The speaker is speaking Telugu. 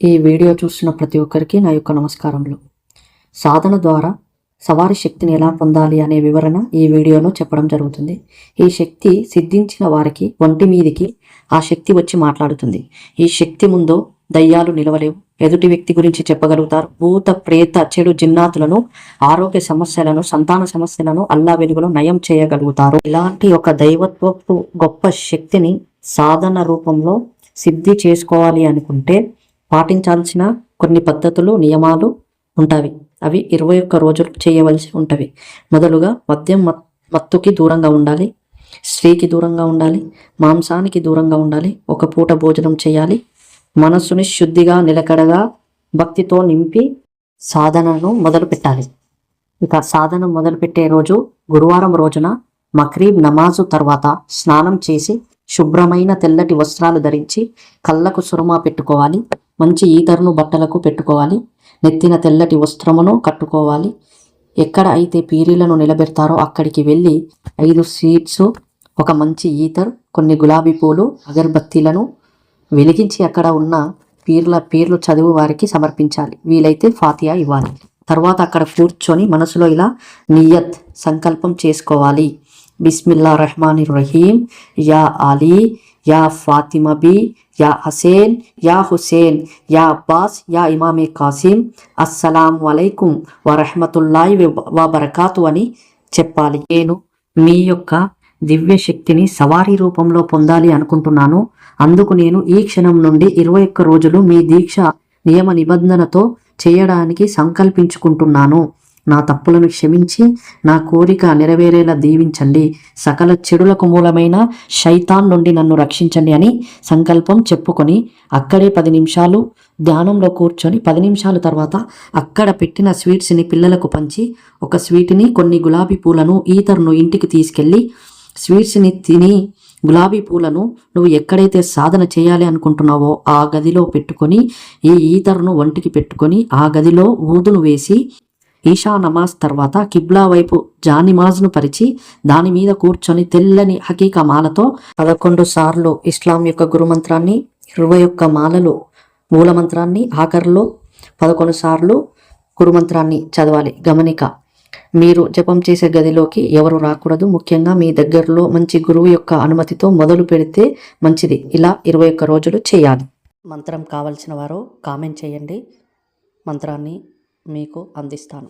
ఈ వీడియో చూస్తున్న ప్రతి ఒక్కరికి నా యొక్క నమస్కారములు. సాధన ద్వారా సవారి శక్తిని ఎలా పొందాలి అనే వివరణ ఈ వీడియోలో చెప్పడం జరుగుతుంది. ఈ శక్తి సిద్ధించిన వారికి ఒంటి మీదికి ఆ శక్తి వచ్చి మాట్లాడుతుంది. ఈ శక్తి ముందు దయ్యాలు నిలవలేవు. ఎదుటి వ్యక్తి గురించి చెప్పగలుగుతారు. భూత ప్రేత చెడు జిన్నాతులను, ఆరోగ్య సమస్యలను, సంతాన సమస్యలను అల్లా వెలుగులో నయం చేయగలుగుతారు. ఇలాంటి ఒక దైవత్వపు గొప్ప శక్తిని సాధన రూపంలో సిద్ధి చేసుకోవాలి అనుకుంటే పాటించాల్సిన కొన్ని పద్ధతులు, నియమాలు ఉంటాయి. అవి 21 రోజులు చేయవలసి ఉంటవి. మొదలుగా మద్యం మత్తుకి దూరంగా ఉండాలి, స్త్రీకి దూరంగా ఉండాలి, మాంసానికి దూరంగా ఉండాలి, ఒక పూట భోజనం చేయాలి, మనస్సుని శుద్ధిగా నిలకడగా భక్తితో నింపి సాధనను మొదలు పెట్టాలి. ఇక సాధన మొదలుపెట్టే రోజు గురువారం రోజున మగ్రిబ్ నమాజు తర్వాత స్నానం చేసి శుభ్రమైన తెల్లటి వస్త్రాలు ధరించి కళ్ళకు సురమా పెట్టుకోవాలి. మంచి ఈతరును బట్టలకు పెట్టుకోవాలి. నెత్తిన తెల్లటి వస్త్రమును కట్టుకోవాలి. ఎక్కడ అయితే పీరీలను నిలబెడతారో అక్కడికి వెళ్ళి 5 స్వీట్స్, ఒక మంచి ఈతర్, కొన్ని గులాబీ పూలు, అగరబత్తీలను వెలిగించి అక్కడ ఉన్న పీర్లు చదువు వారికి సమర్పించాలి. వీలైతే ఫాతియా ఇవ్వాలి. తర్వాత అక్కడ కూర్చొని మనసులో ఇలా నియత్ సంకల్పం చేసుకోవాలి. బిస్మిల్లా రహమానిర్ రహీం. యా అలీ, యా ఫాతిమా బి, యా హసేన్, యా హుసేన్, యా అబ్బాస్, యా ఇమామే కాసిం, అస్సలాము అలైకుం వరహమతుల్లాహి వబరకాతు అని చెప్పాలి. నేను మీ యొక్క దివ్య శక్తిని సవారీ రూపంలో పొందాలి అనుకుంటున్నాను. అందుకు నేను ఈ క్షణం నుండి 21 రోజులు మీ దీక్ష నియమ నిబంధనతో చేయడానికి సంకల్పించుకుంటున్నాను. నా తప్పులను క్షమించి నా కోరిక నెరవేరేలా దీవించండి. సకల చెడులకు మూలమైన శైతాన్ నుండి నన్ను రక్షించండి అని సంకల్పం చెప్పుకొని అక్కడే 10 నిమిషాలు ధ్యానంలో కూర్చొని 10 నిమిషాల తర్వాత అక్కడ పెట్టిన స్వీట్స్ని పిల్లలకు పంచి, ఒక స్వీట్ని, కొన్ని గులాబీ పూలను, ఈతర్ను ఇంటికి తీసుకెళ్ళి స్వీట్స్ని తిని గులాబీ పూలను నువ్వు ఎక్కడైతే సాధన చేయాలి అనుకుంటున్నావో ఆ గదిలో పెట్టుకొని, ఈ ఈతర్ను ఒంటికి పెట్టుకొని ఆ గదిలో ఊదును వేసి ఈషా నమాజ్ తర్వాత కిబ్లా వైపు జానిమాజ్ను పరిచి దాని మీద కూర్చొని తెల్లని హకీకా మాలతో 11 సార్లు ఇస్లాం యొక్క గురుమంత్రాన్ని, 21 మాలలు మూలమంత్రాన్ని, ఆఖరిలో 11 సార్లు గురుమంత్రాన్ని చదవాలి. గమనిక, మీరు జపం చేసే గదిలోకి ఎవరు రాకూడదు. ముఖ్యంగా మీ దగ్గరలో మంచి గురువు యొక్క అనుమతితో మొదలు పెడితే మంచిది. ఇలా 21 రోజులు చేయాలి. మంత్రం కావలసిన వారు కామెంట్ చేయండి. మంత్రాన్ని మీకు అందిస్తాను.